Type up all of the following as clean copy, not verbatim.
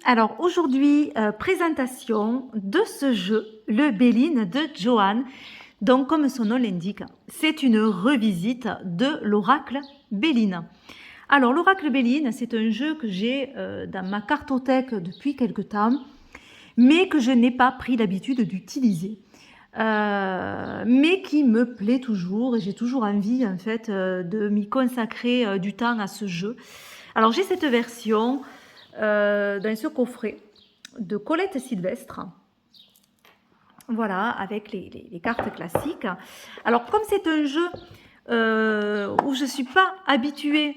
Alors aujourd'hui, présentation de ce jeu, le Béline de Johan. Donc comme son nom l'indique, c'est une revisite de l'oracle Béline. Alors l'oracle Béline, c'est un jeu que j'ai dans ma cartothèque depuis quelque temps, mais que je n'ai pas pris l'habitude d'utiliser. Mais qui me plaît toujours et j'ai toujours envie en fait de m'y consacrer du temps à ce jeu. Alors j'ai cette version dans ce coffret de Colette Sylvestre. Voilà, avec les cartes classiques. Alors, comme c'est un jeu où je ne suis pas habituée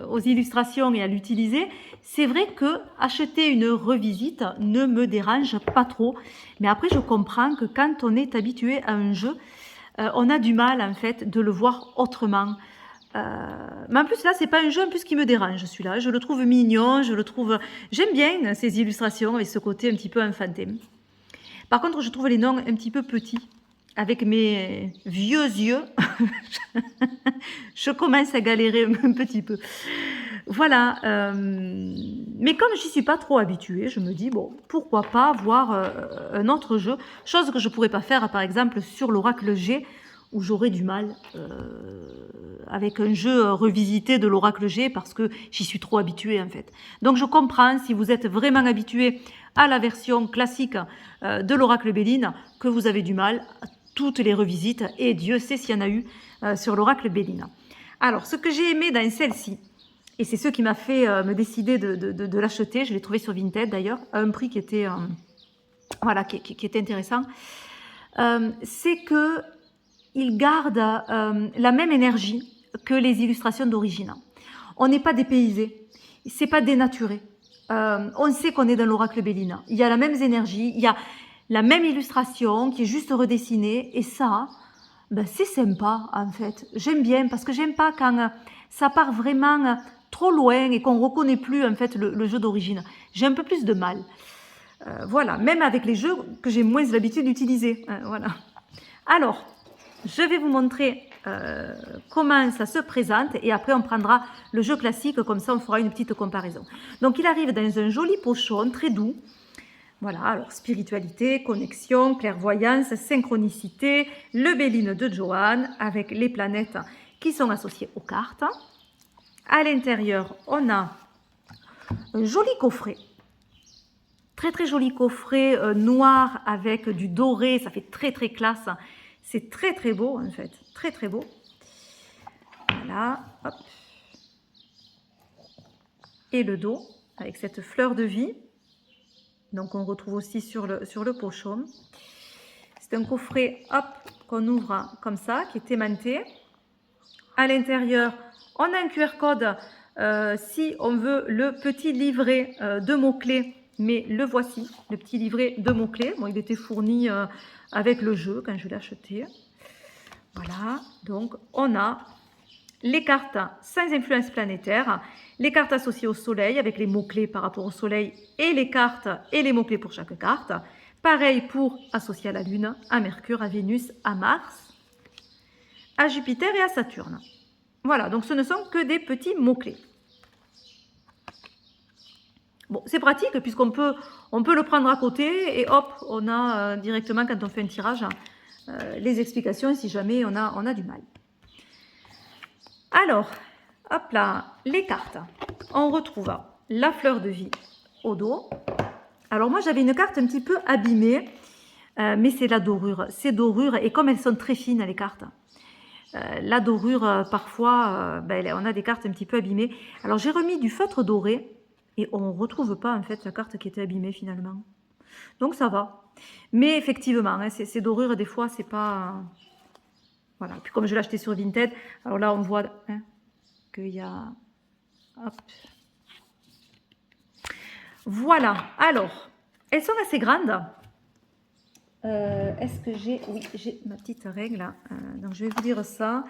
aux illustrations et à l'utiliser, c'est vrai que acheter une revisite ne me dérange pas trop. Mais après, je comprends que quand on est habitué à un jeu, on a du mal, en fait, de le voir autrement. Mais en plus là c'est pas un jeu en plus qui me dérange celui-là, je le trouve mignon, j'aime bien ces illustrations avec ce côté un petit peu enfantin. Par contre je trouve les noms un petit peu petits, avec mes vieux yeux, je commence à galérer un petit peu. Voilà, mais comme j'y suis pas trop habituée, je me dis bon, pourquoi pas voir un autre jeu, chose que je pourrais pas faire par exemple sur l'Oracle G, où j'aurais du mal avec un jeu revisité de l'Oracle G parce que j'y suis trop habituée en fait. Donc je comprends si vous êtes vraiment habitué à la version classique de l'Oracle Béline que vous avez du mal à toutes les revisites et Dieu sait s'il y en a eu sur l'Oracle Béline. Alors ce que j'ai aimé dans celle-ci, et c'est ce qui m'a fait me décider de l'acheter, je l'ai trouvé sur Vinted d'ailleurs, à un prix qui était, voilà, qui était intéressant, c'est que il garde la même énergie que les illustrations d'origine. On n'est pas dépaysé, c'est pas dénaturé. On sait qu'on est dans l'oracle Béline. Il y a la même énergie, il y a la même illustration qui est juste redessinée, et ça, ben, c'est sympa en fait. J'aime bien parce que j'aime pas quand ça part vraiment trop loin et qu'on reconnaît plus en fait le jeu d'origine. J'ai un peu plus de mal. Voilà, même avec les jeux que j'ai moins l'habitude d'utiliser. Voilà. Alors, je vais vous montrer comment ça se présente et après on prendra le jeu classique, comme ça on fera une petite comparaison. Donc il arrive dans un joli pochon très doux. Voilà, alors spiritualité, connexion, clairvoyance, synchronicité, le Béline de Johan avec les planètes qui sont associées aux cartes. À l'intérieur, on a un joli coffret. Très très joli coffret noir avec du doré, ça fait très très classe. C'est très très beau en fait, très très beau. Voilà, hop. Et le dos avec cette fleur de vie. Donc on retrouve aussi sur le pochon. C'est un coffret, hop, qu'on ouvre comme ça, qui est aimanté. À l'intérieur, on a un QR code si on veut le petit livret de mots-clés. Mais le voici, le petit livret de mots-clés. Bon, il était fourni avec le jeu quand je l'ai acheté. Voilà, donc on a les cartes sans influence planétaire, les cartes associées au soleil avec les mots-clés par rapport au soleil et les cartes et les mots-clés pour chaque carte. Pareil pour associer à la Lune, à Mercure, à Vénus, à Mars, à Jupiter et à Saturne. Voilà, donc ce ne sont que des petits mots-clés. Bon, c'est pratique puisqu'on peut le prendre à côté et hop, on a directement quand on fait un tirage les explications si jamais on a du mal. Alors, hop là, les cartes. On retrouve la fleur de vie au dos. Alors moi j'avais une carte un petit peu abîmée, mais c'est la dorure. C'est dorure et comme elles sont très fines les cartes, la dorure parfois, on a des cartes un petit peu abîmées. Alors j'ai remis du feutre doré et on ne retrouve pas en fait la carte qui était abîmée finalement. Donc ça va. Mais effectivement, hein, ces dorures des fois c'est pas... Voilà. Puis comme je l'ai acheté sur Vinted, alors là on voit hein, qu'il y a... Hop. Voilà. Alors, elles sont assez grandes. Est-ce que j'ai... Oui, j'ai ma petite règle. Donc je vais vous dire ça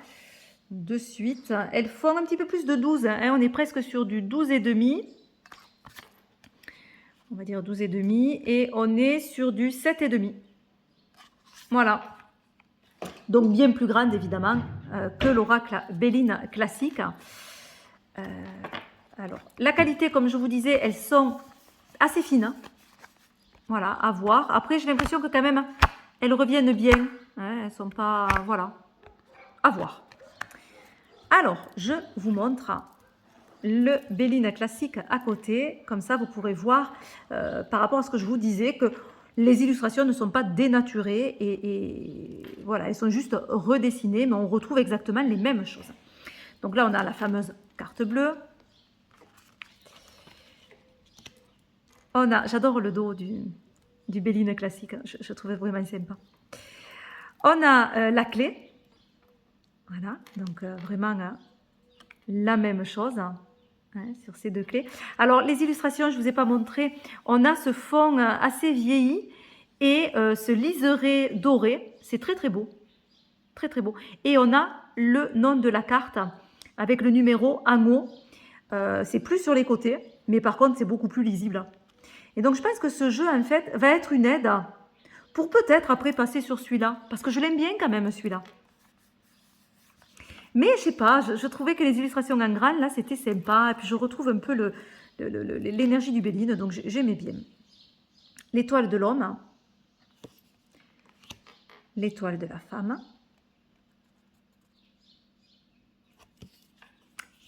de suite. Elles font un petit peu plus de 12. Hein, on est presque sur du 12,5. On va dire 12,5. Et on est sur du 7,5. Voilà. Donc bien plus grande évidemment que l'oracle Béline classique. Alors, la qualité, comme je vous disais, elles sont assez fines. Hein. Voilà, à voir. Après, j'ai l'impression que quand même, elles reviennent bien. Hein, elles sont pas... Voilà, à voir. Alors, je vous montre le Béline classique à côté. Comme ça, vous pourrez voir par rapport à ce que je vous disais que les illustrations ne sont pas dénaturées et voilà, elles sont juste redessinées, mais on retrouve exactement les mêmes choses. Donc là, on a la fameuse carte bleue. On a, j'adore le dos du Béline classique, je trouvais vraiment sympa. On a la clé. Voilà, donc vraiment la même chose. Hein, sur ces deux clés. Alors, les illustrations, je ne vous ai pas montré. On a ce fond assez vieilli et ce liseré doré. C'est très, très beau. Très, très beau. Et on a le nom de la carte avec le numéro en haut. C'est plus sur les côtés, mais par contre, c'est beaucoup plus lisible. Et donc, je pense que ce jeu, en fait, va être une aide pour peut-être après passer sur celui-là. Parce que je l'aime bien quand même, celui-là. Mais je sais pas, je trouvais que les illustrations en grand, là, c'était sympa. Et puis je retrouve un peu l'énergie du Béline, donc j'aimais bien. L'étoile de l'homme. L'étoile de la femme.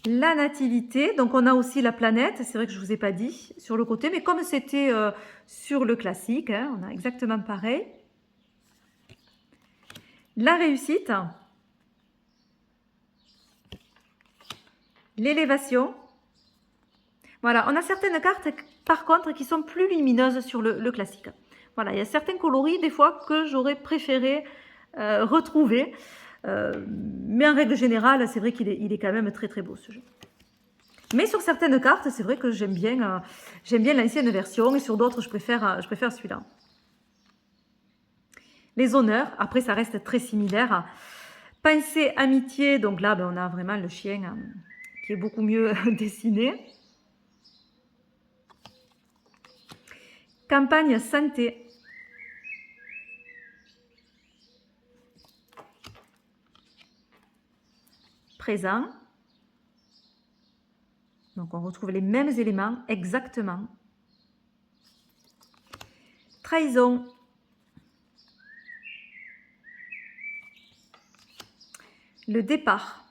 La nativité, donc on a aussi la planète, c'est vrai que je ne vous ai pas dit, sur le côté, mais comme c'était sur le classique, hein, on a exactement pareil. La réussite. L'élévation. Voilà, on a certaines cartes, par contre, qui sont plus lumineuses sur le classique. Voilà, il y a certains coloris, des fois, que j'aurais préféré retrouver. Mais en règle générale, c'est vrai qu'il est quand même très très beau, ce jeu. Mais sur certaines cartes, c'est vrai que j'aime bien l'ancienne version, et sur d'autres, je préfère celui-là. Les honneurs, après, ça reste très similaire. Pensée, amitié, donc là, ben, on a vraiment le chien qui est beaucoup mieux dessiné. Campagne santé. Présent. Donc on retrouve les mêmes éléments exactement. Trahison. Le départ.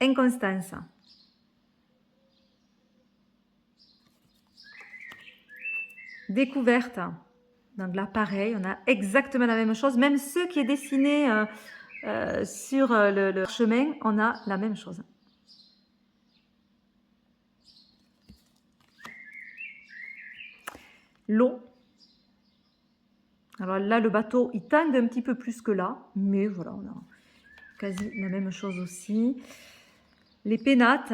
Inconstance. Découverte. Donc là, pareil, on a exactement la même chose. Même ce qui est dessiné sur le chemin, on a la même chose. L'eau. Alors là, le bateau, il tangue un petit peu plus que là. Mais voilà, on a quasi la même chose aussi. Les pénates.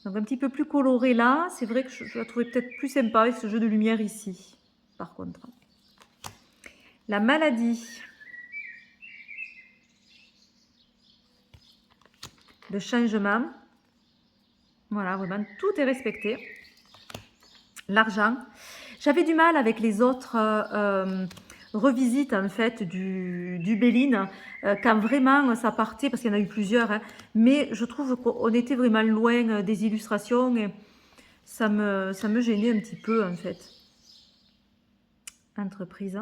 Donc un petit peu plus coloré là. C'est vrai que je la trouvais peut-être plus sympa avec ce jeu de lumière ici, par contre. La maladie. Le changement. Voilà, vraiment, tout est respecté. L'argent. J'avais du mal avec les autres revisites, en fait, du Béline, quand vraiment ça partait, parce qu'il y en a eu plusieurs, hein, mais je trouve qu'on était vraiment loin des illustrations et ça me gênait un petit peu, en fait. Entreprise.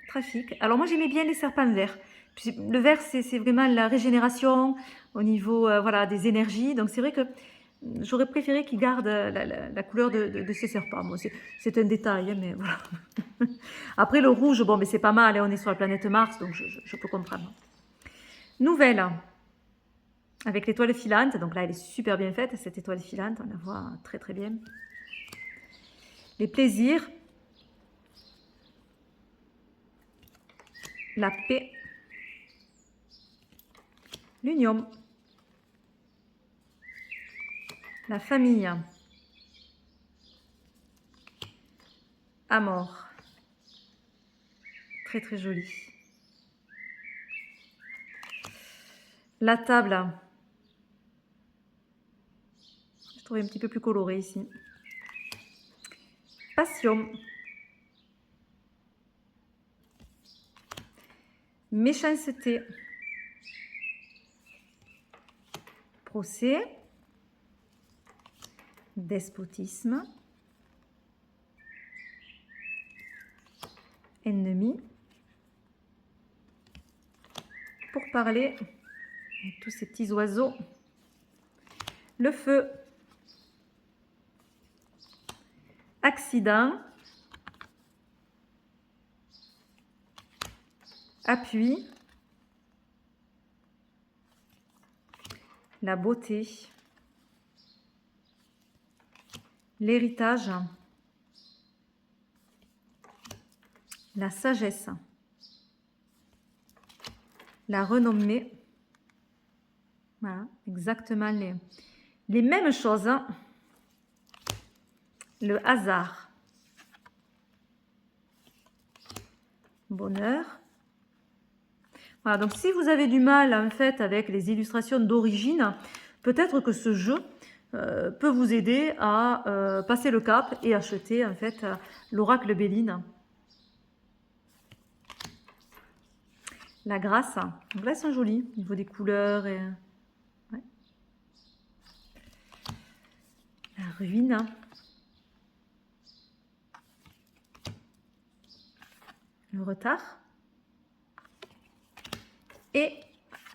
Trafic. Alors moi, j'aimais bien les serpents verts. Le vert, c'est vraiment la régénération au niveau voilà, des énergies. Donc c'est vrai que j'aurais préféré qu'ils gardent la couleur de ces serpents. Bon, c'est un détail, hein, mais voilà. Après le rouge, bon, mais c'est pas mal, hein, on est sur la planète Mars, donc je peux comprendre. Nouvelle, avec l'étoile filante. Donc là, elle est super bien faite, cette étoile filante, on la voit très très bien. Les plaisirs. La paix. L'union. La famille. Amour. Très très joli. La table. Je trouvais un petit peu plus coloré ici. Passion. méchanceté, procès, despotisme, ennemi, pour parler avec tous ces petits oiseaux, le feu, accident, appui, la beauté, l'héritage, la sagesse, la renommée. Voilà, exactement les mêmes choses. Le hasard, bonheur. Voilà, donc si vous avez du mal en fait avec les illustrations d'origine, peut-être que ce jeu peut vous aider à passer le cap et acheter en fait l'oracle Béline. La grâce, donc là elles sont jolies au niveau des couleurs et ouais. La ruine, le retard. Et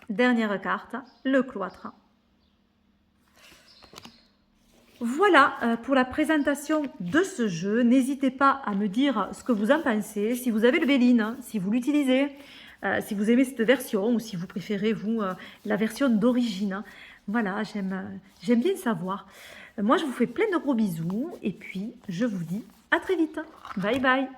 dernière carte, le cloître. Voilà pour la présentation de ce jeu. N'hésitez pas à me dire ce que vous en pensez, si vous avez le Béline, si vous l'utilisez, si vous aimez cette version ou si vous préférez, vous, la version d'origine. Voilà, j'aime bien savoir. Moi, je vous fais plein de gros bisous et puis je vous dis à très vite. Bye bye.